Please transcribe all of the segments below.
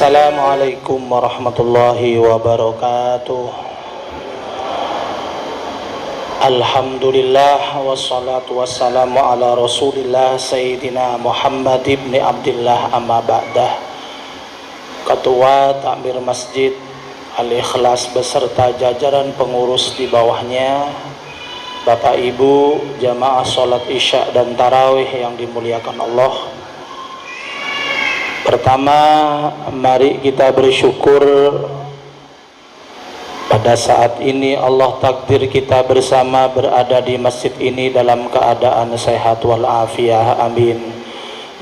Assalamualaikum warahmatullahi wabarakatuh. Alhamdulillah wassalatu wassalamu ala Rasulillah Sayyidina Muhammad ibn Abdullah amma ba'dah. Ketua Takmir Masjid Al-Ikhlas beserta jajaran pengurus di bawahnya, Bapak Ibu jamaah salat Isya dan Tarawih yang dimuliakan Allah. Pertama, mari kita bersyukur pada saat ini Allah takdir kita bersama berada di masjid ini dalam keadaan sehat walafiat. Amin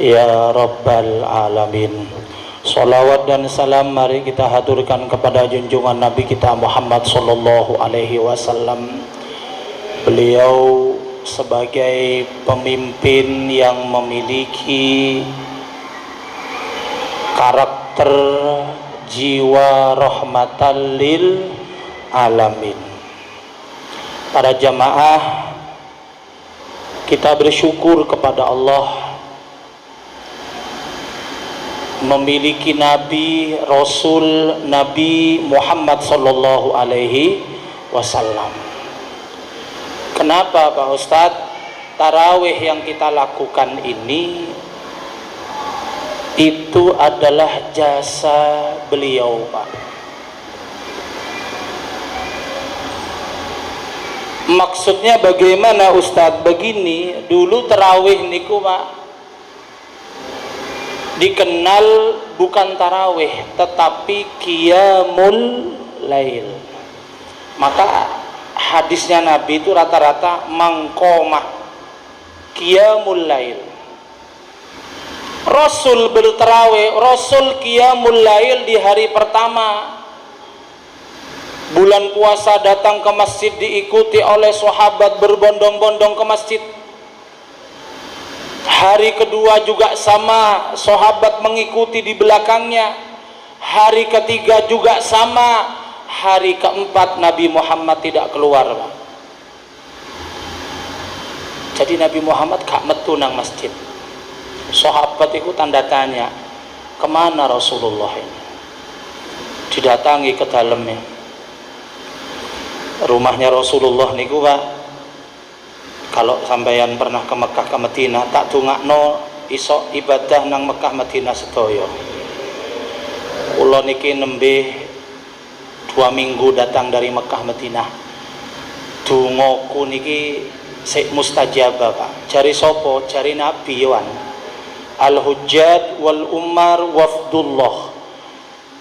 ya rabbal alamin. Salawat dan salam mari kita haturkan kepada junjungan Nabi kita Muhammad sallallahu alaihi wasallam. Beliau sebagai pemimpin yang memiliki karakter jiwa rahmatan lil alamin. Para jamaah, kita bersyukur kepada Allah memiliki Nabi Rasul Nabi Muhammad sallallahu alaihi wasallam. Kenapa Pak Ustadz? Tarawih yang kita lakukan ini itu adalah jasa beliau, Pak. Maksudnya bagaimana Ustadz? Begini, dulu tarawih niku Pak dikenal bukan tarawih tetapi qiyamul lail. Maka hadisnya Nabi itu rata-rata mangqomah qiyamul lail. Rasul bertarawih, Rasul qiyamul lail di hari pertama bulan puasa datang ke masjid diikuti oleh sahabat berbondong-bondong ke masjid. Hari kedua juga sama, sahabat mengikuti di belakangnya. Hari ketiga juga sama. Hari keempat Nabi Muhammad tidak keluar. Jadi Nabi Muhammad gak metu nang masjid. Sahabat itu tanda tanya, kemana Rasulullah ini? Didatangi ke dalamnya. Rumahnya Rasulullah niku Pak, kalau sampeyan pernah ke Mekah ke Madinah, tak dongakno iso ibadah nang Mekah Madinah sedaya. Kula niki nembe 2 minggu datang dari Mekah Madinah. Dongaku niki sik mustajabah Pak. Jari sapa? Jari Nabi Wan. Al-Hujjat wal Umar wafdullah.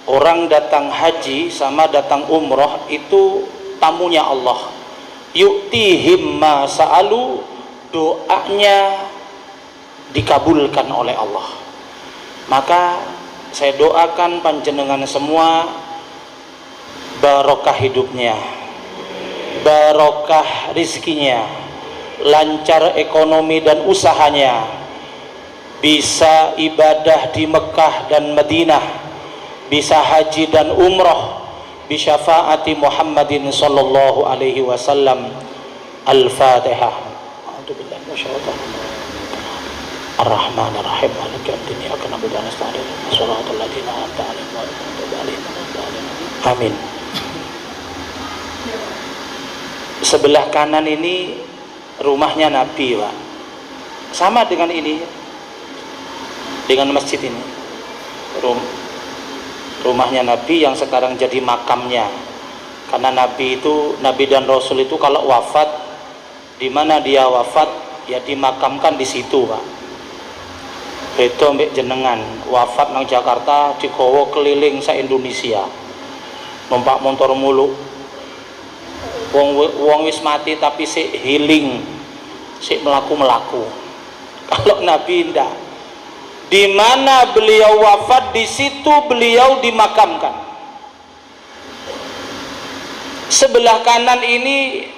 Orang datang haji sama datang umroh itu tamunya Allah. Yu'tihim ma sa'alu, doanya dikabulkan oleh Allah. Maka saya doakan panjenengan semua barokah hidupnya, barokah rizkinya, lancar ekonomi dan usahanya, bisa ibadah di Mekah dan Madinah, bisa haji dan umroh bisyafaati Muhammadin sallallahu alaihi wasallam. Al-Fatihah. A'udzubillahi minasyaitonir rajim. Ar-Rahmanir Rahim. Maliki yaumiddin. Iyyaka na'budu wa nasta'in. Shiratal ladzina an'amta 'alaihim ghairil maghdubi 'alaihim waladdallin. Amin. Sebelah kanan ini rumahnya Nabi, Pak. Sama dengan ini, dengan masjid ini. Rumahnya Nabi yang sekarang jadi makamnya. Karena Nabi itu, Nabi dan Rasul itu kalau wafat, di mana dia wafat ya dimakamkan di situ, Pak. Beda mbek jenengan wafat nang Jakarta digawa keliling sa Indonesia. Numpak motor mulu. Wong wis mati tapi sik healing, sik melaku-melaku. Kalau Nabi ndak, di mana beliau wafat di situ beliau dimakamkan. Sebelah kanan ini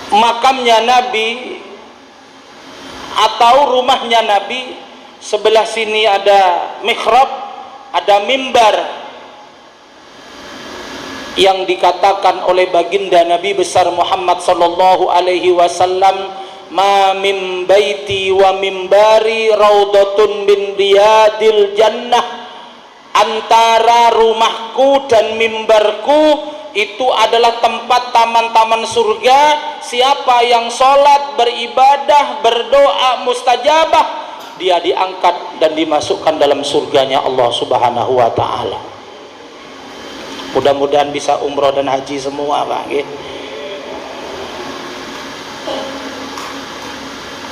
makamnya Nabi atau rumahnya Nabi. Sebelah sini ada mihrab, ada mimbar yang dikatakan oleh baginda Nabi besar Muhammad sallallahu alaihi wasallam, ma min baiti wa mimbari raudatun min riyadil jannah antara rumahku dan mimbarku itu adalah tempat taman-taman surga. Siapa yang sholat, beribadah, berdoa mustajabah, dia diangkat dan dimasukkan dalam surganya Allah Subhanahu wa ta'ala. Mudah-mudahan bisa umroh dan haji semua, Pak.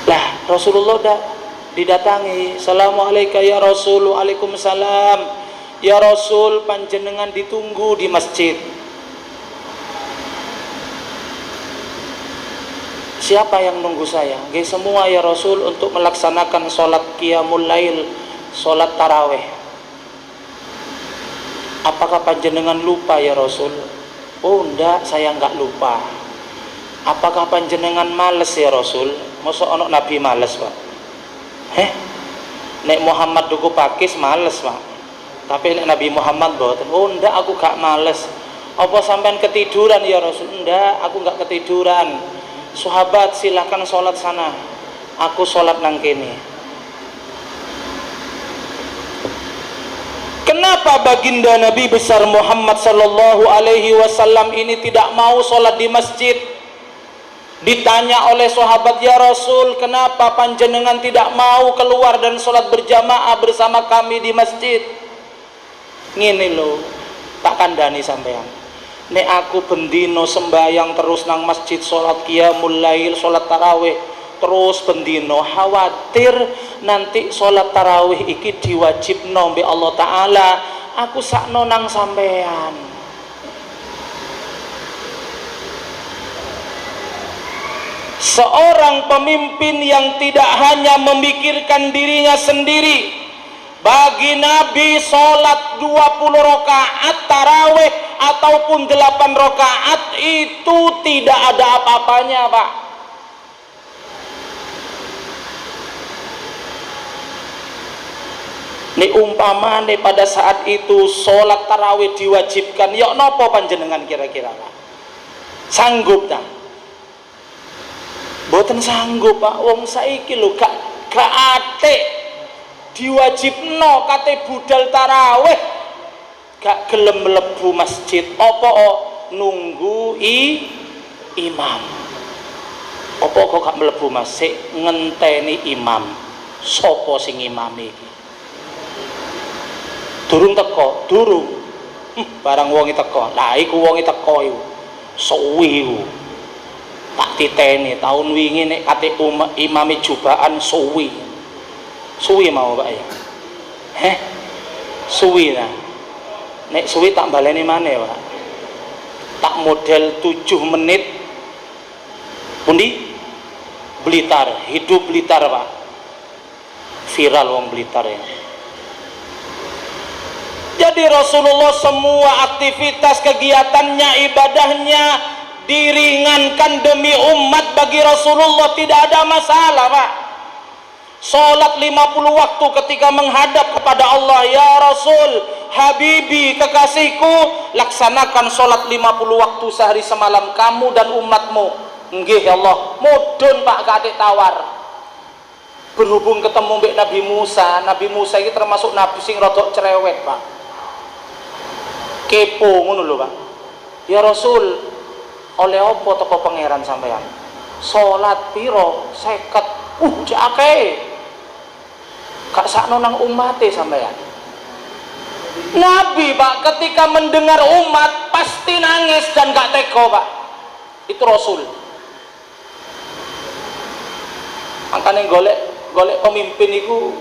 Lah Rasulullah dah didatangi, Assalamualaikum ya Rasul. Waalaikumsalam ya Rasul, panjenengan ditunggu di masjid. Siapa yang nunggu saya? Nggih semua ya Rasul, untuk melaksanakan sholat qiyamul lail, sholat taraweh. Apakah panjenengan lupa ya Rasul? Oh enggak, saya enggak lupa. Apakah panjenengan males ya Rasul? Masa ono Nabi males, Pak? Nek Muhammad duku pakis males, Pak. Tapi nek Nabi Muhammad boten. Oh enggak, aku gak males. Apa sampean ketiduran ya Rasul? Enggak, aku enggak ketiduran. Sahabat silahkan sholat sana, aku sholat nang kene. Kenapa baginda Nabi besar Muhammad sallallahu alaihi wasallam ini tidak mau sholat di masjid? Ditanya oleh sahabat, ya Rasul, kenapa panjenengan tidak mau keluar dan sholat berjamaah bersama kami di masjid? Ngene lho, tak kandhani sampean. Nek aku bendino sembayang terus nang masjid, sholat qiyamul lail, sholat tarawih terus bendino, khawatir nanti sholat tarawih iki diwajibno mbek Allah Ta'ala, aku sakno nang sampean. Seorang pemimpin yang tidak hanya memikirkan dirinya sendiri, bagi Nabi sholat 20 rakaat tarawih ataupun 8 rakaat itu tidak ada apa-apanya, Pak. Nih umpamane pada saat itu sholat tarawih diwajibkan, ya nopo panjenengan kira-kira, Pak? Sanggup tak? Boten sanggup, Pak. Wong saiki lho gak atik diwajibno kate budal tarawih gak gelem mlebu masjid. Apa nunggu imam? Apa kok gak mlebu masjid ngenteni imam? Sopo sing imam iki? Durung teko, durung. Barang wongi teko. Lah iku wongi teko iku. Suwi iku. Tak titeni tahun wingi nek kate imame jubaan suwi. Suwi mau, Pak ya. Suwi lah. Nek suwi tak baleni maneh, Pak. Tak model 7 menit. Pundi? Blitar, hidup Blitar, Pak. Viral wong Blitar ya. Jadi Rasulullah semua aktivitas kegiatannya, ibadahnya diringankan demi umat. Bagi Rasulullah tidak ada masalah, Pak. Sholat 50 waktu ketika menghadap kepada Allah, ya Rasul, Habibi, kekasihku, laksanakan sholat 50 waktu sehari semalam kamu dan umatmu. Nggih ya Allah. Mudun, Pak, kadek tawar. Berhubung ketemu mbek Nabi Musa. Nabi Musa ini termasuk nabi sing rodok cerewet, Pak. Kepo ngono lho, Pak. Ya Rasul, oleh apa teko pangeran sampean? Sholat piro? 50. Jake. Gak sakno nang umate sampean. Nabi, Pak, ketika mendengar umat pasti nangis dan gak tega, Pak. Itu Rasul. Makanya golek pemimpin itu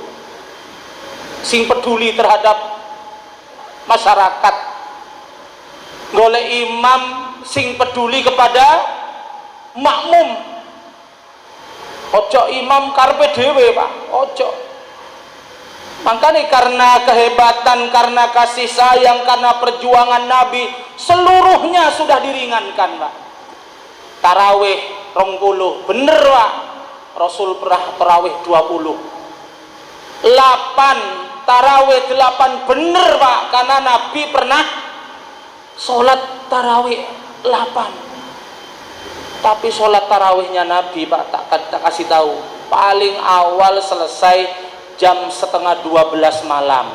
sing peduli terhadap masyarakat. Golek imam sing peduli kepada makmum. Ojo imam karpe dhewe, Pak. Ojo. Makanya karena kehebatan, karena kasih sayang, karena perjuangan Nabi, seluruhnya sudah diringankan, Pak. Tarawih 20, bener, Pak. Rasul pernah tarawih 20. 8, tarawih 8, bener, Pak. Karena Nabi pernah sholat tarawih 8. Tapi sholat tarawihnya Nabi, Pak, tak kasih tahu, paling awal selesai jam setengah 12 malam.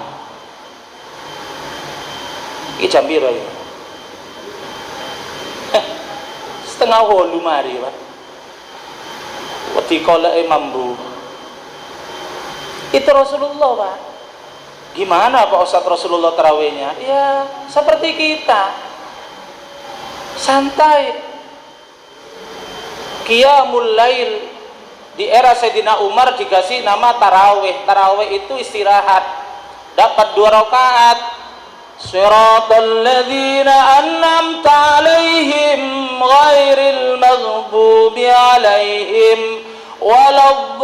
Iki jam piro ya? Setengah 8 mari, Pak. Wedi koleke mambu. Itu Rasulullah, Pak. Gimana Pak Ustadz Rasulullah tarawihnya? Ya seperti kita, santai. Qiyamul lail di era Sayyidina Umar dikasih nama tarawih. Tarawih itu istirahat, dapat 2 rakaat. Siratal ladzina an'amta 'alaihim ghairil maghdubi 'alaihim waladdallin.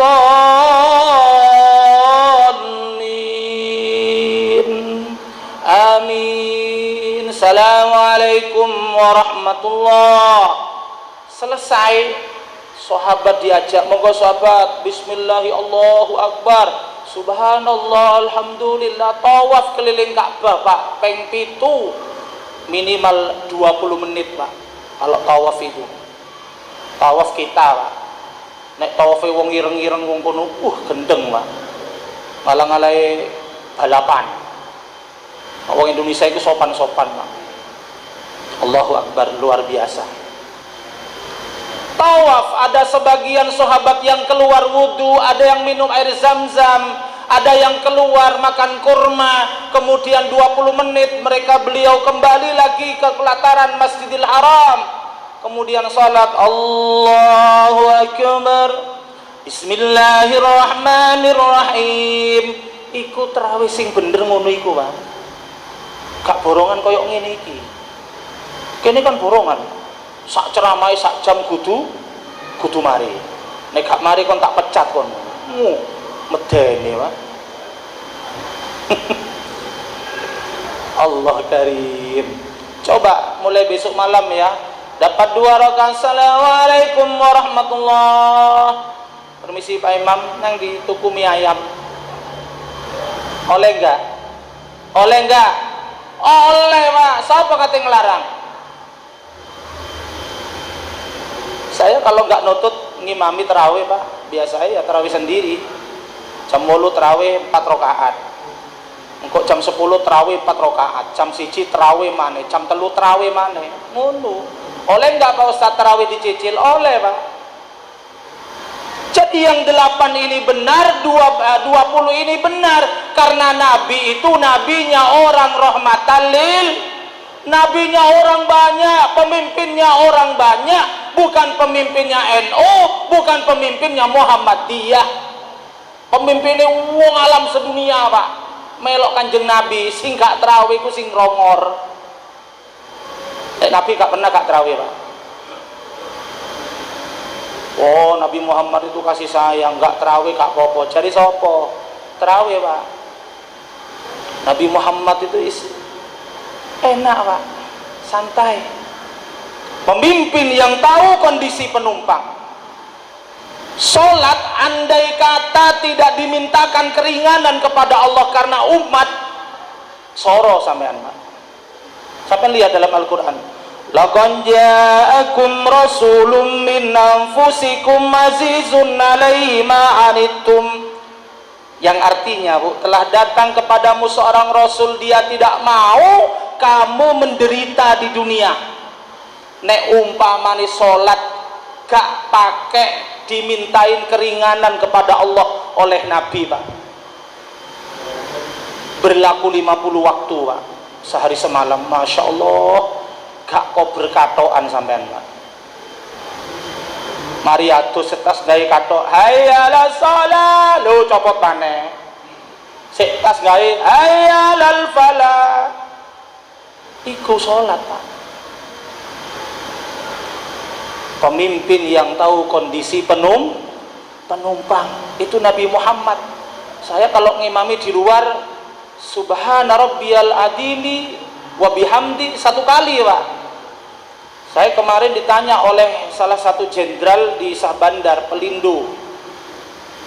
Amin. Assalamualaikum warahmatullahi. Selesai, sahabat diajak, monggo sahabat, bismillahi Allahu akbar, subhanallah, alhamdulillah, tawaf keliling Ka'bah, Pak, peng 7 minimal 20 menit, Pak. Kalau tawaf itu, tawaf kita, Pak. Nek tawafe wong ireng-ireng wong kono, gendeng, Pak. Malah-ngalahe balapan. Wong Indonesia itu sopan-sopan, Pak. Allahu akbar, luar biasa. Tawaf, ada sebagian sahabat yang keluar wudu, ada yang minum air zam-zam, ada yang keluar makan kurma, kemudian 20 menit beliau kembali lagi ke pelataran Masjidil Haram, kemudian salat Allahu Akbar, Bismillahirrahmanirrahim. Iku tarawih sing bener ngono iku, Pak. Gak borongan koyok ngene iki. Kene kan borongan. Sak ceramai sak jam kudu mari. Nek gak mari kon tak pecat kon. Medeni, Pak. Allah karim. Coba mulai besok malam ya, dapat 2 rakaat. Assalamualaikum warahmatullahi. Permisi Pak Imam, nang di tuku mie ayam. Oleh enggak? Oleh enggak? Oleh, Pak. Siapa kata ngelarang? Saya kalau nggak nutut ngimami terawih, Pak, biasa ya terawih sendiri. Jam 8 terawih 4 rakaat. Engkau jam 10 terawih 4 rakaat. Jam 1 terawih mana? Jam 3 terawih mana? Ngono. Oleh nggak Pak Ustadz terawih dicicil? Oleh, Pak. Jadi yang 8 ini benar, 20 ini benar, karena Nabi itu nabinya orang rahmatan lil, nabinya orang banyak, pemimpinnya orang banyak, bukan pemimpinnya NU, bukan pemimpinnya Muhammadiyah, pemimpinnya wong alam sedunia, Pak. Melok Kanjeng Nabi, sing gak terawih ku sing rongor. Nabi gak pernah gak terawih, Pak. Oh, Nabi Muhammad itu kasih sayang, gak terawih gak apa-apa. Jadi sopo terawih, Pak. Nabi Muhammad itu enak, Pak, santai. Pemimpin yang tahu kondisi penumpang. Sholat andai kata tidak dimintakan keringanan kepada Allah karena umat, soro sampean, Pak. Sampean lihat dalam Al-Quran, laqad ja'akum rasulun min anfusikum azizun 'alaihi ma 'anittum. Yang artinya, Bu, telah datang kepadamu seorang rasul, dia tidak mau kamu menderita di dunia. Nek umpamane salat gak pakai dimintain keringanan kepada Allah oleh Nabi, Pak. Berlaku 50 waktu, Pak. Sehari semalam, Masya Allah, gak kok berkatoan sampean, Pak. Mari atus setas gawe katok, hayya ala shalah, lo copot maneh. Setas gawe hayya alal falah. Iku salat, Pak. Pemimpin yang tahu kondisi penumpang itu Nabi Muhammad. Saya kalau ngimami di luar, subhana rabbiyal adili wa bihamdi 1 kali, Pak. Saya kemarin ditanya oleh salah satu jenderal di Sah Bandar, Pelindo.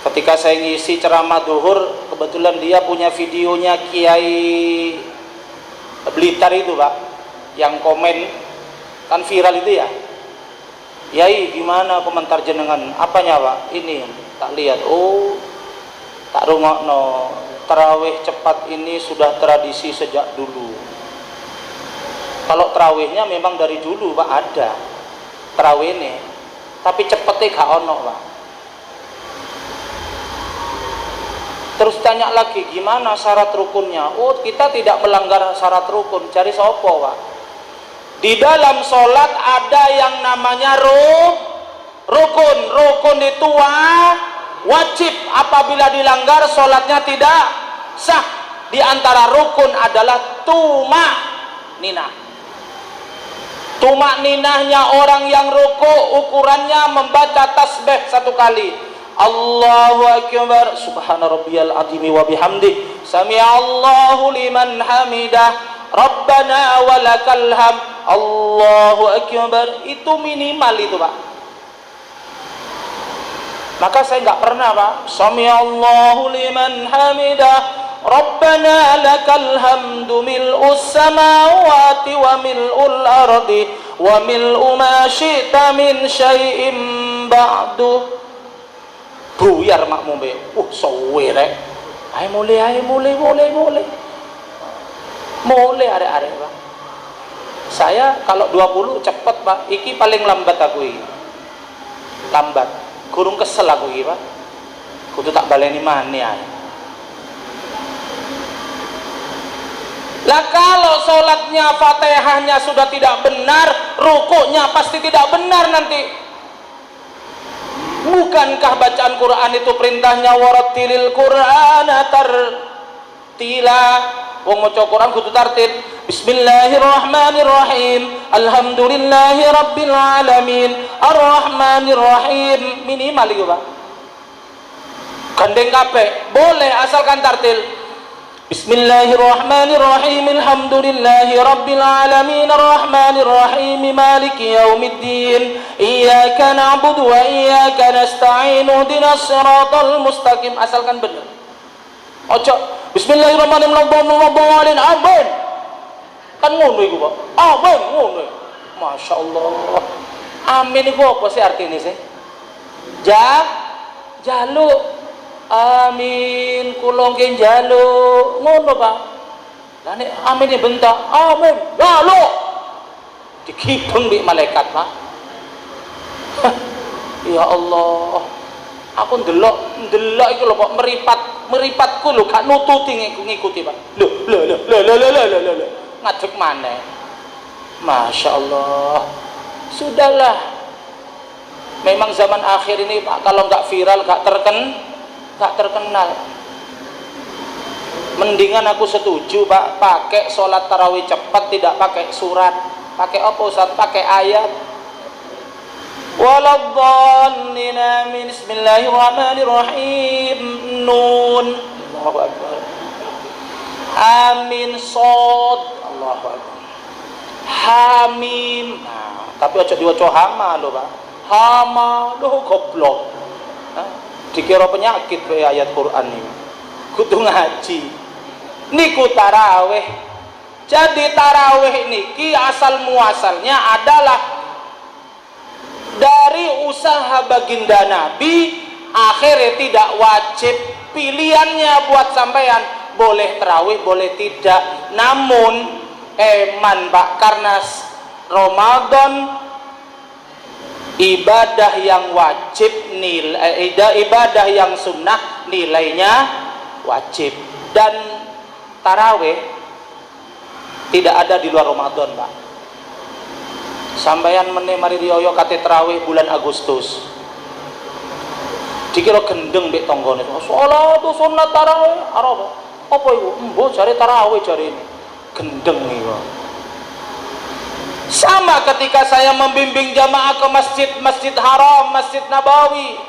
Ketika saya ngisi ceramah duhur, kebetulan dia punya videonya Kiai Blitar itu, Pak, yang komen kan viral itu ya. Yai, gimana komentar jenengan? Apanya, Pak? Ini tak lihat. Oh, tak rungokno. Tarawih cepat ini sudah tradisi sejak dulu. Kalau terawihnya memang dari dulu Pak ada terawih ini, tapi cepetnya gak ono Pak. Terus tanya lagi, gimana syarat rukunnya? Oh, kita tidak melanggar syarat rukun. Cari sopo Pak? Di dalam sholat ada yang namanya rukun. Rukun itu wajib, apabila dilanggar sholatnya tidak sah. Di antara rukun adalah tumak ninah. Tumak ninahnya orang yang ruku ukurannya membaca tasbih 1 kali. Allahu akbar, subhana rabbiyal azim wa bihamdi, sami'allahu liman hamidah, rabbana walakal hamd, Allahu akbar. Itu minimal itu Pak. Maka saya nggak pernah Pak, sami'allahu liman hamidah, rabbana lakal hamdu mil'us samawati wa mil'ul ardi wa mil'u ma syi'ta min syai'im ba'du. Buyar makmum be, sowe rek. Ayo mulai arek-arek Pak. Saya kalau 20 cepet Pak, iki paling lambat aku iki. Lambat. Kurung kesel aku iki Pak. Kudu tak baleni maneh ae. Lah kalau sholatnya Fatihahnya sudah tidak benar, rukuknya pasti tidak benar nanti. Bukankah bacaan Quran itu perintahnya warattilil Qur'ana tartila? Wong maca Quran kudu tartil. Bismillahirrahmanirrahim. Alhamdulillahi rabbil alamin. Arrahmanirrahim. Minimal itu Pak. Gandeng kabeh boleh asalkan tartil. Bismillahirrahmanirrahim. Alhamdulillahi rabbil alamin. Arrahmanirrahim. Maliki yaumiddin. Iyyaka na'budu wa iyyaka nasta'in. Ihdinas siratal mustaqim. Asalkan benar. Ojo Bismillahirrahmanirrahim. Amin. Kan ngono iku, Pak. Amin ngono. Masya Allah. Amin iku apa sih artinya sih? Jaluk. Amin, kula nggih njaluk. Ngono, Pak. Lah nek amine bentak, amin, njaluk. Dikibeng mbek malaikat, Pak. Ya Allah. Aku ndelok iku lho Pak, meripatku lho gak nututi ngikuti, Pak. Lho. Ngadeg maneh. Masya Allah. Sudahlah. Memang zaman akhir ini Pak, kalau nggak viral, nggak terkenal. Mendingan aku setuju Pak, pakai sholat tarawih cepat, tidak pakai surat. Pakai apa Ustaz? Pakai ayat. Waladhdallin, amin. Bismillahirrahmanirrahim. Nun. Allahu akbar. Amin shad. Allahu akbar. Hamim. Nah, tapi aja diwaca hama lho Pak. Hama lho goblok. Dikira penyakit be ayat Quran ini. Kudu ngaji. Niku tarawih. Jadi tarawih niki asal muasalnya adalah dari usaha baginda Nabi, akhirnya tidak wajib. Pilihannya buat sampean, boleh tarawih boleh tidak. Namun eman Pak, karena Ramadan ibadah yang wajib ibadah yang sunnah nilainya wajib, dan tarawih tidak ada di luar Ramadan Pak. Sampeyan meneh mari riyo kate tarawih bulan Agustus dikira gendeng mbek tanggane, salat sunat tarawih apa iku? Mbok jare tarawih jare ini gendeng iku. Sama ketika saya membimbing jamaah ke Masjid Haram, Masjid Nabawi.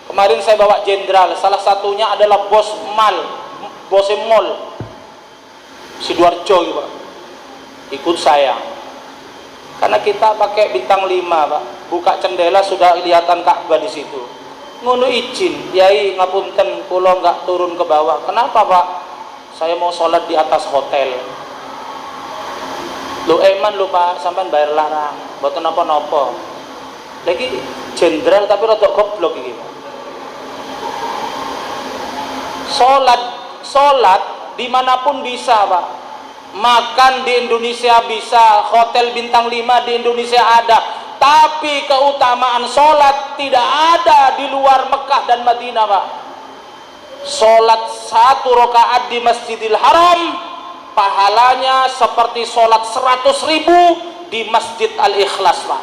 Kemarin saya bawa jenderal, salah satunya adalah bos mall Sidoarjo gitu, Pak. Ikut saya. Karena kita pakai bintang 5, Pak. Buka jendela sudah kelihatan Ka'bah di situ. Ngono izin, Yai ngapunten kula enggak turun ke bawah. Kenapa, Pak? Saya mau sholat di atas hotel. Lu eman lu Pak, sampean bayar larang, mboten napa-napa. Lagi jenderal tapi rada goblok iki. Salat dimanapun bisa Pak. makan di Indonesia bisa, hotel bintang 5 di Indonesia ada, tapi keutamaan sholat tidak ada di luar Mekah dan Madinah, Pak. Sholat 1 rakaat di Masjidil Haram pahalanya seperti sholat 100.000 di Masjid Al-Ikhlas, Pak.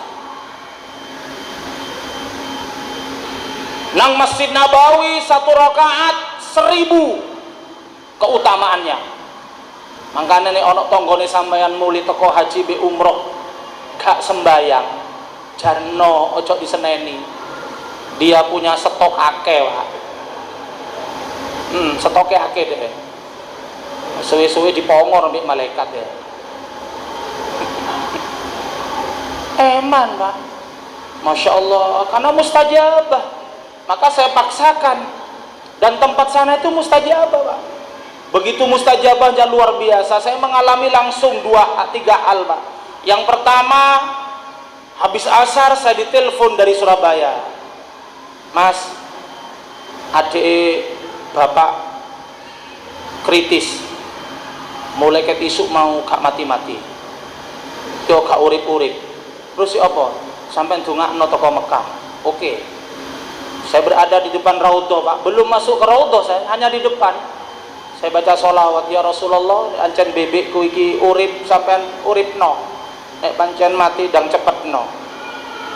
Nang Masjid Nabawi 1 rakaat 1.000 keutamaannya. Makanya nih ono tonggone sampeyan muli teko haji be umroh gak sembayang, jarno ojo diseneni. Dia punya stok akeh, Pak. Stoknya akeh deh. Suwe-suwe dipongor mbek malaikat ya. Eman, Pak. Masya Allah, karena mustajabah. Maka saya paksakan, dan tempat sana itu mustajabah, Pak. Begitu mustajabahnya luar biasa. Saya mengalami langsung 2-3 hal, Pak. Yang pertama, habis asar saya ditelepon dari Surabaya. Mas, adik bapak kritis, mulai ke isuk mau gak mati-mati, yo gak urip-urip. Terus apa? Sampai ndongakno teko Mekah. Oke. Saya berada di depan Raudhah, Pak. Belum masuk ke Raudhah, saya hanya di depan. Saya baca sholawat, ya Rasulullah, ancen bebekku iki urip sampean uripno, nek pancen mati dang cepetno.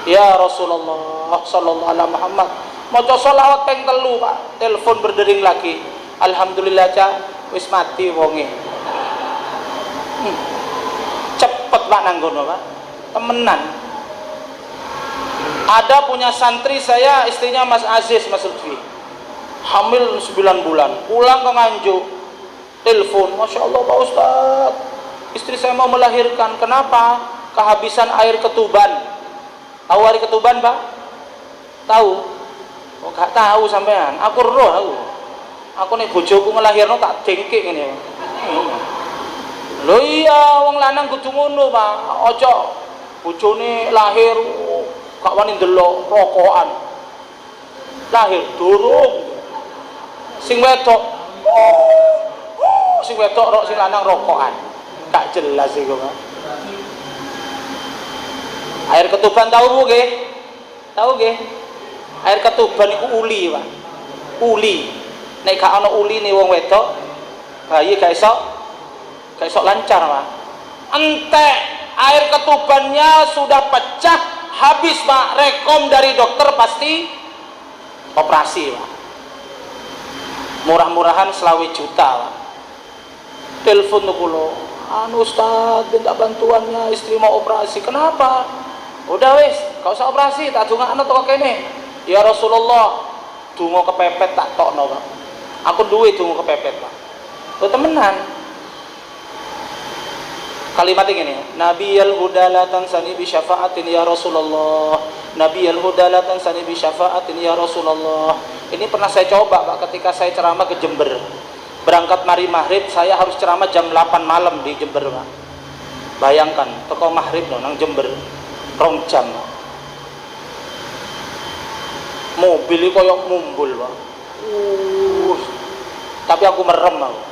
Ya Rasulullah sallallahu alaihi Muhammad. Maca sholawat ping 3, Pak. Telepon berdering lagi. Alhamdulillah, Cak, wis mati wonge. Cepet, Pak, nanggono, Pak. Temenan. Ada punya santri saya, istrinya Mas Aziz, Mas Lutfi, hamil 9 bulan, pulang ke Nganjuk, telepon, Masya Allah Pak Ustadz, istri saya mau melahirkan. Kenapa? Kehabisan air ketuban. Tahu air ketuban, Pak? Tahu? Oh, gak tahu sampean. Aku roh aku nih bojoku ngelahirno tak jengkik ini. Lho iya, wong lanang kudu ngono, Pak. Ojo bojone lahir gak wani ndelok rokokan, lahir durung. Sing wedok rok, sing lanang rokokan, gak jelas iku, Pak. Air ketuban tahu Bu nggih? Tahu nggih? Air ketuban iku uli, Pak. Uli. Nek gak ana uline wong wedok, bayi gak iso lancar, Pak. Entek air ketubannya sudah pecah, habis, Pak. Rekom dari dokter pasti operasi, Pak. Murah-murahan 20 juta, Pak. Telepon tuh kulo, anu Ustaz, minta bantuannya, istri mau operasi. Kenapa? Udah wis, gak usah operasi, tak dongakno toko kene. Ya Rasulullah, donga kepepet tak tokno, Pak. Aku duwe donga kepepet, Pak. Tuh temenan. Kalimat ini, Nabiyal huda la tansani bi syafaatin ya Rasulullah. Nabiyal huda la tansani bi syafaatin ya Rasulullah. Ini pernah saya coba, Pak, ketika saya ceramah ke Jember. Berangkat mari maghrib, saya harus ceramah jam 8 malam di Jember, Pak. Bayangkan, teko maghrib loh nang Jember 2 jam, Pak. Mobil iki koyo mumbul, Pak. Tapi aku merem, Pak.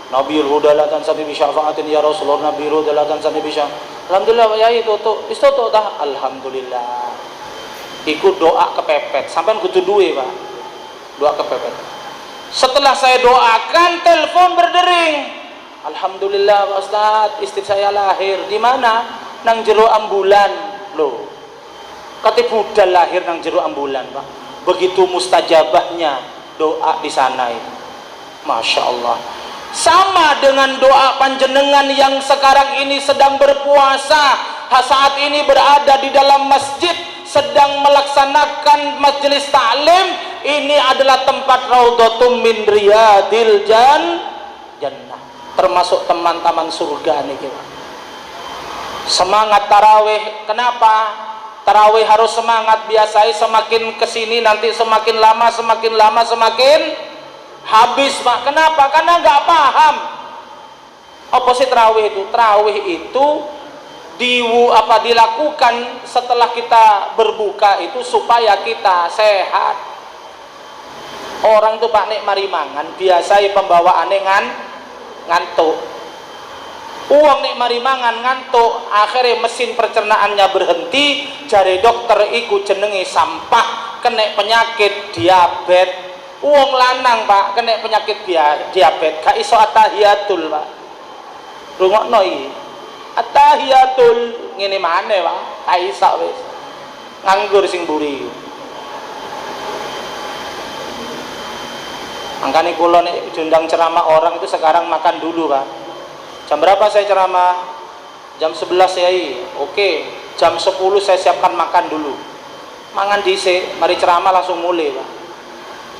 Nabiul huda la tansani bi syafaatin ya Rasulullah. Nabiul huda la tansani bi syafaatin. Alhamdulillah, Pak Yai, tutuk. Wis tutuk dah. Alhamdulillah. Iku doa kepepet. Sampean kudu duwe, Pak. Doa kepepet. Setelah saya doakan, telepon berdering. Alhamdulillah, Pak Ustaz, istri saya lahir. Di mana? Nang jero ambulan. Loh. Kate budal lahir nang jero ambulan, Pak. Begitu mustajabahnya doa di sana itu. Masya Allah. Sama dengan doa panjenengan yang sekarang ini sedang berpuasa, saat ini berada di dalam masjid, sedang melaksanakan majelis ta'lim. Ini adalah tempat raudhatum min riyadil jannah, termasuk taman-taman surga nih, kita. Semangat tarawih. Kenapa tarawih harus semangat? Biasanya semakin kesini nanti semakin lama semakin habis, Pak. Kenapa? Karena nggak paham apa sih tarawih itu. Tarawih itu dilakukan setelah kita berbuka itu supaya kita sehat. Orang tuh, Pak, nek mari mangan biasa pembawaane ngantuk. Uang nek mari mangan ngantuk, akhirnya mesin pencernaannya berhenti. Jare dokter iku jenenge sampah, kena penyakit diabetes. Uang lanang Pak kena penyakit diabetes, gak iso atahiyatul Pak. Rungokno iki. Atahiyatul ngene maneh Pak, gak iso wis. Nganggur sing mburi. Makanya kula nek diundang ceramah orang itu sekarang makan dulu Pak. Jam berapa saya ceramah? Jam 11 Yai. Oke, jam 10 saya siapkan makan dulu. Mangan dhisik, mari ceramah langsung mulai, Pak.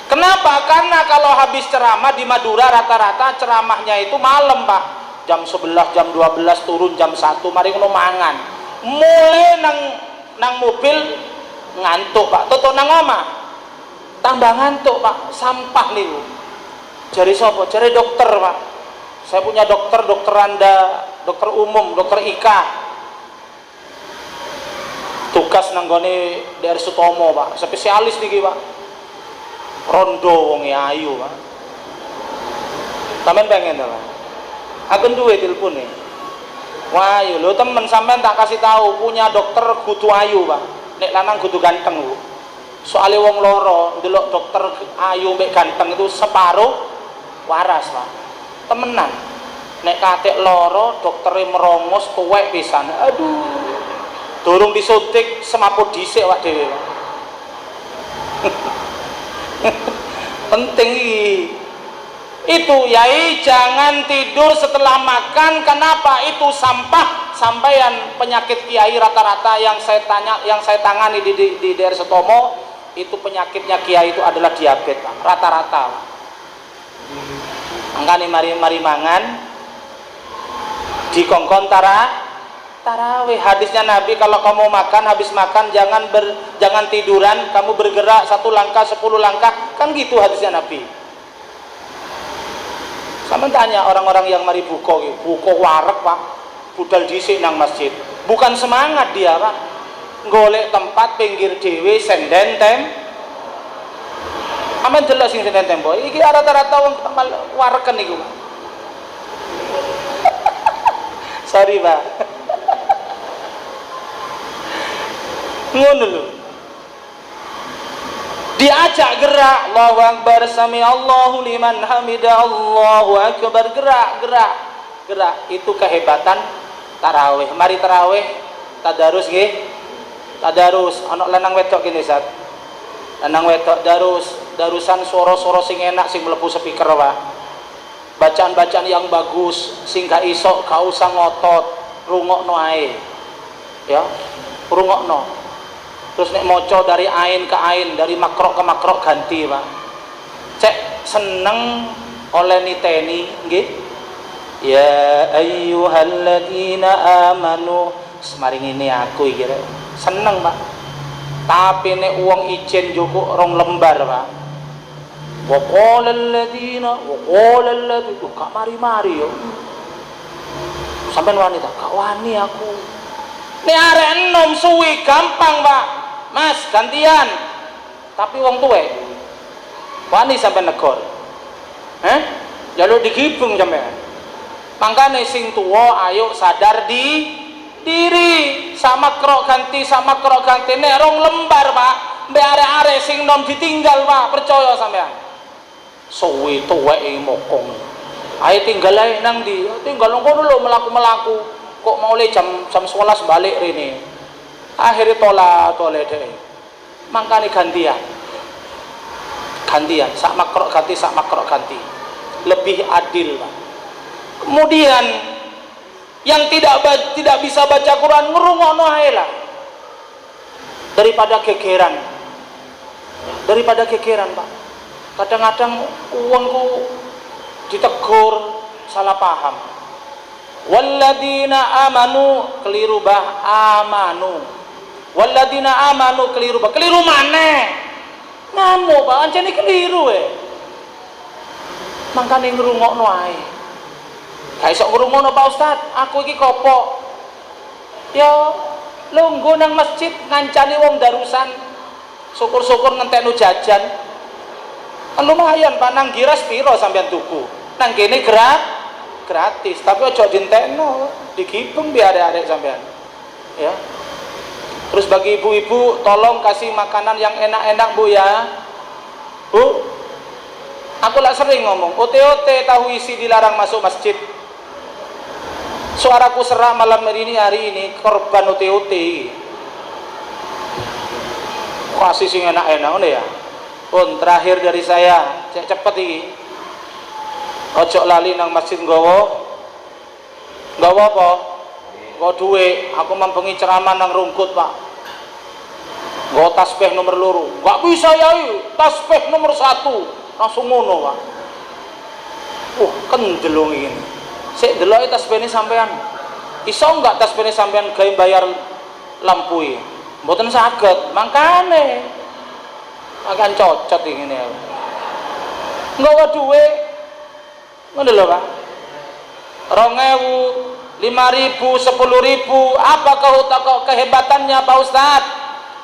Kenapa? Karena kalau habis ceramah di Madura rata-rata ceramahnya itu malam, Pak. Jam 11, jam 12 turun jam 1 mari ngono mangan. Mulai nang mobil ngantuk, Pak. Toto nang omah. Tambah ngantuk, Pak. Sampah niku. Jari sapa? Jari dokter, Pak. Saya punya dokter Anda, dokter umum, dokter Ika. Tugas nanggone dari Sutomo, Pak. Spesialis niki, Pak. Rondo wong ayu, Pak. Sampeyan pengen ta, Pak? Aku duwe telepone. Wah, yo lho temen sampean tak kasih tahu punya dokter kudu ayu, Pak. Nek lanang kudu ganteng, Bu. Soale wong loro ndelok dokter ayu mek ganteng itu separuh waras, Pak. Temenan. Nek katik loro doktere merongos tuwek pisan. Aduh. Durung disuntik semaput dhisik wak dhewe. Penting iki. Itu Yai jangan tidur setelah makan. Kenapa? Itu sampah. Sampeyan penyakit Kiai rata-rata yang saya tangani di daerah Sutomo itu penyakitnya Kiai itu adalah diabetes, rata-rata. Angkane mari mangan dikongkon tarawih. Hadisnya Nabi kalau kamu makan, habis makan jangan tiduran, kamu bergerak 1 langkah 10 langkah, kan gitu hadisnya Nabi. Sama tanya orang-orang yang mari buko warek Pak, budal dhisik nang masjid, bukan semangat dia Pak, golek tempat pinggir dhewe senden aman delok sing senden tempo iki rata-rata wong wareken niku. Sorry Pak. Ngono lho. Diajak gerak, Allahu Akbar, sami Allahu liman hamidah, Allahu Akbar, gerak. Itu kehebatan tarawih. Mari tarawih tadarus nggih. Tadarus ana lanang wedok kene Sat. Lanang wedok darusan suara-suara sing enak sing mlebu speaker Pak. Bacaan-bacaan yang bagus sing gak iso gak usah ngotot, rungokno ae. Ya, rungokno. Terus nek maca dari ain ke ain, dari makro ke makro ganti, Pak. Cek seneng oleh niteni nggih. Ya ayyuhalladzina amanu. Semaring ini aku iki seneng, Pak. Tapi nek wong ijen njupuk 2 lembar, Pak. Wa qala alladziina gak mari-mari yo. Sampeyan wanita, gak wani aku. Nek arek enom suwi gampang, Pak. Mas, gantian. Tapi wong tuwek wani sampeyan negor. Jaluk digibung sampeyan. Mangkane sing tuwa ayo sadar diri, sama krok ganti nek 2 lembar Pak, mbek arek-arek sing nom ditinggal Pak, percaya sampean. Suwi tuweke mokong. Ayo tinggal ae nang ndi? Tinggal ngono lho melaku-melaku. Kok mau le jam 11 balik rene. Akhirnya tole deh. Mangkane gantian. Sak makrok ganti. Lebih adil, Pak. Kemudian yang tidak bisa baca Quran ngrungokno ae lah. Daripada gegeran, Pak. Kadang-kadang uangku ditegur salah paham. Walladzina amanu keliru bah amanu. Walladzina amanu keliru bah. Keliru maneh? Ngamuk Pak, ancene keliru Mangkane ngrungokno ae. Gak iso ngrungokno Pak Ustaz, aku iki kopok. Ya lungguh nang masjid ngancani wong darusan. Syukur-syukur ngentekno jajan. Kan lumayan Pak, nang giras piro sampean tuku? Nang kene gratis, tapi ojo dintekno, digibeng biar adek-adek sampean. Ya. Terus bagi ibu-ibu tolong kasih makanan yang enak-enak Bu ya. Bu, aku lah sering ngomong, OT-OT tahu isi dilarang masuk masjid. Suaraku serak malam hari ini korban OT-OT. Kasih sing enak-enak ngono ya. Pun terakhir dari saya, cek cepet iki. Ojo lali nang masjid nggawa apa? Nggawa duit. Aku mampengi ceramah nang rungkut, Pak. Nggawa tasbih nomor 2. Enggak bisa ya, tasbih nomor 1. Langsung ngono, Pak. Kendelung iki. Sik deloke tasbihne sampean. Iso enggak tasbihne sampean gawe bayar lampu iki? Mboten saged, mangkane akan cocot ngene ya. Nggawa dhuwit ngono lho Pak. 2.000, 5.000, 10.000, apa kehebatannya Pak Ustaz?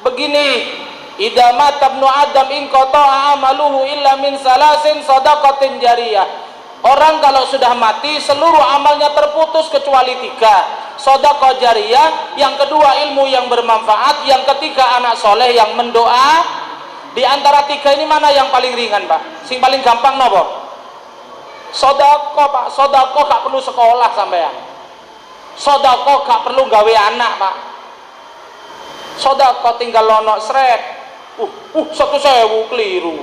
Begini, idza mata ibnu adam in qata'a amaluhu illa min salasin shadaqatin jariyah. Orang kalau sudah mati seluruh amalnya terputus kecuali 3. Sedekah jariyah, yang kedua ilmu yang bermanfaat, yang ketiga anak soleh yang mendoa. Di antara 3 ini mana yang paling ringan Pak? Sing paling gampang napa? Sedekah Pak. Sedekah gak perlu sekolah sampean. Sedekah gak perlu gawe anak Pak. Sedekah tinggal ono sret. 1.000 keliru.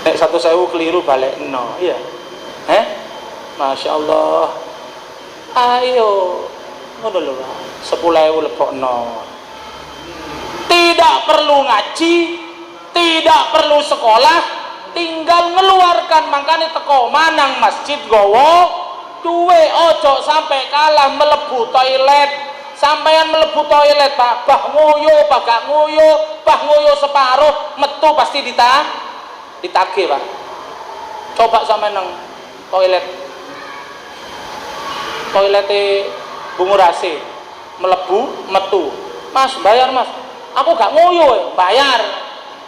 Nek 1.000 keliru balik no, iya. Masya Allah. Ayo, ngono lho Pak. 10.000 lebokno. Tidak perlu ngaji, tidak perlu sekolah, tinggal ngeluarkan. Makanya teko manang masjid gowo duwe, ojo sampai kalah melebu toilet. Sampeyan melebu toilet Pak, bah ngoyo, bah gak ngoyo, bah ngoyo separuh, metu pasti ditagih Pak. Coba sampe nang toilet Bungurasi melebu metu, Mas bayar Mas, aku gak ngoyo, bayar.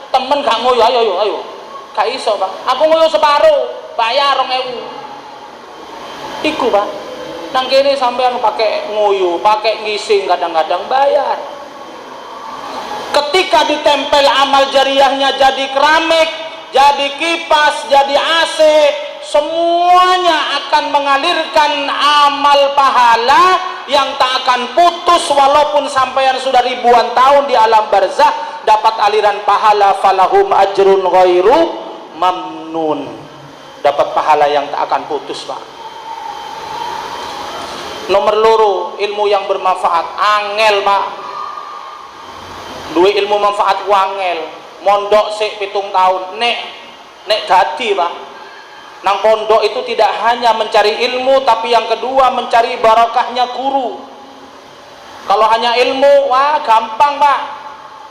Temen gak ngoyo, ayo gak iso Pak, aku ngoyo separuh, bayar 2.000. Iku Pak, nang kene sampean pakai ngoyo, pakai ngising, kadang-kadang bayar. Ketika ditempel amal jariyahnya jadi keramik, jadi kipas, jadi AC, semuanya akan mengalirkan amal pahala yang tak akan putus walaupun sampeyan sudah ribuan tahun di alam barzah, dapat aliran pahala, falahum ajrun ghairu mamnun, dapat pahala yang tak akan putus Pak. Nomor 2, ilmu yang bermanfaat. Angel Pak, duwe ilmu manfaat wangel. Mondok sik 7 tahun nek dadi Pak nang pondok itu tidak hanya mencari ilmu, tapi yang kedua mencari barokahnya guru. Kalau hanya ilmu, wah gampang Pak.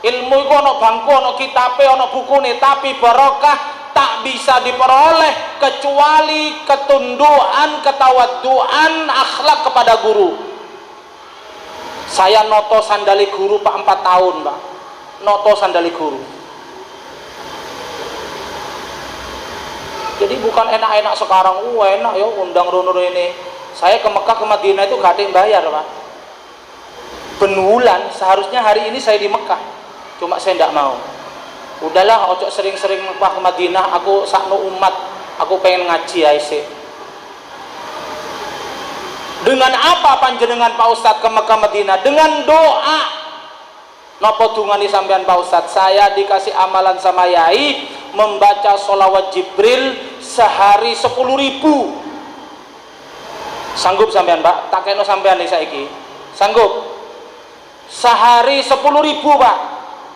Ilmu itu ono bangku, ono kitabe, ono bukune, tapi barokah tak bisa diperoleh kecuali ketunduan, ketawaduan, akhlak kepada guru. Saya noto sandali guru Pak 4 tahun Pak, noto sandali guru. Jadi bukan enak-enak sekarang, enak ya undang runur ini. Saya ke Mekah ke Madinah itu gak ada yang bayar Pak. Benulan, seharusnya hari ini saya di Mekah, cuma saya tidak mau. Udahlah, ojo sering-sering Mekah ke Madinah, aku sakno umat, aku pengen ngaji aisy. Dengan apa panjenengan Pak Ustadz ke Mekah Madinah? Dengan doa. Nopo dungani sampean Pak Ustadz? Saya dikasih amalan sama Yai membaca sholawat Jibril sehari 10.000. Sanggup sampean Pak? Tak kena sampean nih saiki. Sanggup? Sehari 10.000 Pak.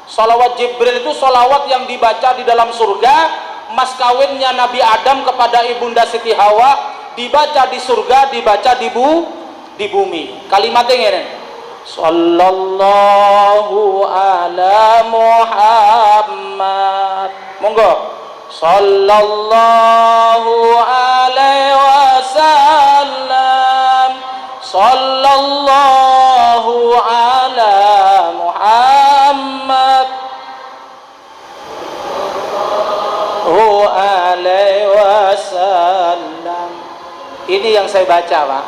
Sholawat Jibril itu sholawat yang dibaca di dalam surga. Mas kawinnya Nabi Adam kepada Ibunda Siti Hawa dibaca di surga, dibaca di bumi. Kalimatnya ngene. Sallallahu ala Muhammad. Monggo. Sallallahu alaihi wasallam. Sallallahu ala Muhammad. Alaihi Ini yang saya baca Pak.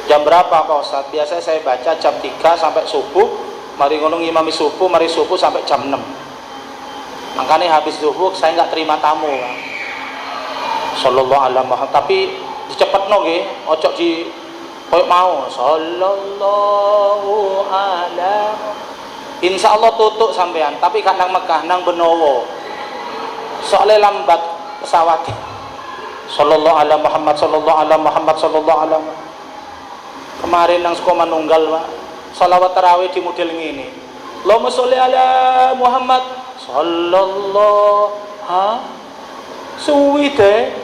Jam berapa Pak Ustaz? Biasanya saya baca jam 3 sampai subuh. Mari ngono ngimami subuh, mari subuh sampai jam 6. Makanya habis subuh saya nggak terima tamu Pak. Sallallahu alaihi wasallam. Tapi dicepetno nggih, ojo di koyo mau. Sallallahu alaihi. Insya Allah tutup sampean, tapi gak nang Mekah, nang Benowo. Soalnya lambat pesawat. Sallallahu alaihi Muhammad, sallallahu alaihi Muhammad, sallallahu alaihi. Kemarin nang sekolah Manunggal Pak, salawat tarawih di model ngene. Allahumma sholli ala Muhammad, sallallahu suwi deh.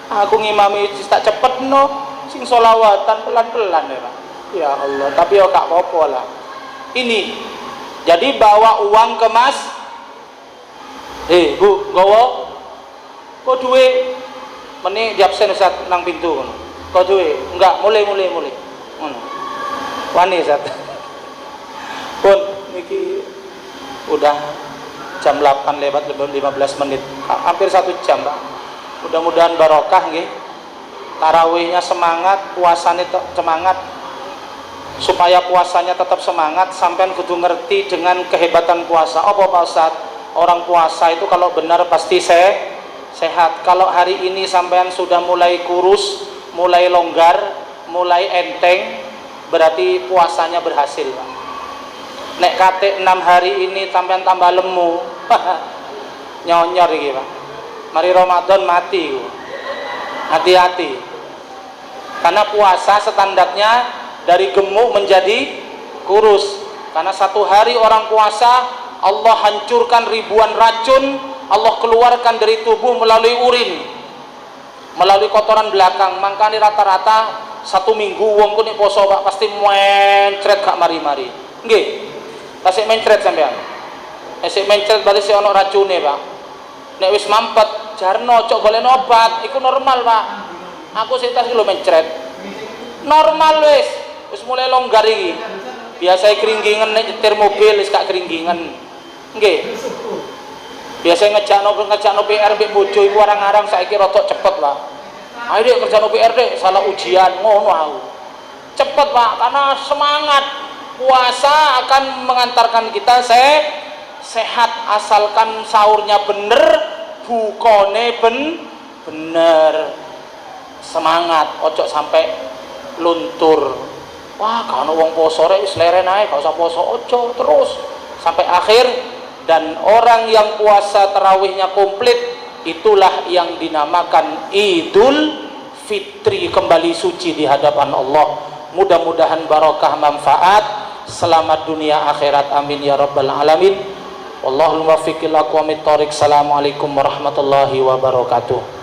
Aku ngimami tak cepet no, sing sholawatan pelan-pelan ya Pak. Ya Allah, tapi yo gak apa-apa lah. Ini jadi bawa uang ke mas Bu gowo kok duwe meni diabsen Ustaz nang pintu ngono kok duwe enggak mulai ngono wani Ustaz pun niki udah jam 8 lewat 15 menit hampir 1 jam Pak. Mudah-mudahan barokah nggih, tarawihnya semangat, puasanya semangat. Supaya puasanya tetap semangat, sampean kudu ngerti dengan kehebatan puasa. Apa Pak Ustaz? Orang puasa itu kalau benar pasti sehat. Kalau hari ini sampean sudah mulai kurus, mulai longgar, mulai enteng, berarti puasanya berhasil Pak. Nek kate 6 hari ini sampean tambah lemu nyonyor iki Pak. Mari Ramadan mati. Hati-hati. Karena puasa standarnya dari gemuk menjadi kurus. Karena 1 hari orang puasa, Allah hancurkan ribuan racun, Allah keluarkan dari tubuh melalui urin, melalui kotoran belakang. Makanya rata-rata 1 minggu wong ku nek poso Pak pasti mencret gak mari-mari. Nggih. Tasik mencret sampean. Esik mencret berarti si ono racune Pak. Nek wis mampet jarno cok golek obat, iku normal Pak. Aku sik tas lho mencret. Normal wis mulai longgar iki. Biasa keringgingan nek nyetir mobil wis gak keringgingan. Nggih. Biasa ngejakno PR mbek bojo iku arang-arang saiki rada cepet Pak. Ayo Dik kerjano PR Dik, salah ujian ngono aku. Cepet Pak, karena semangat puasa akan mengantarkan kita sehat asalkan sahurnya bener, bukone bener. Semangat, ojo sampai luntur. Wah, kalau wong poso rek wis leren ae, gak usah poso ojo terus sampai akhir. Dan orang yang puasa tarawihnya komplit, itulah yang dinamakan Idul Fitri, kembali suci di hadapan Allah. Mudah-mudahan barokah manfaat, selamat dunia akhirat, amin ya rabbal alamin. Wallahul muwaffiq ila aqwamit thoriq. Assalamualaikum warahmatullahi wabarakatuh.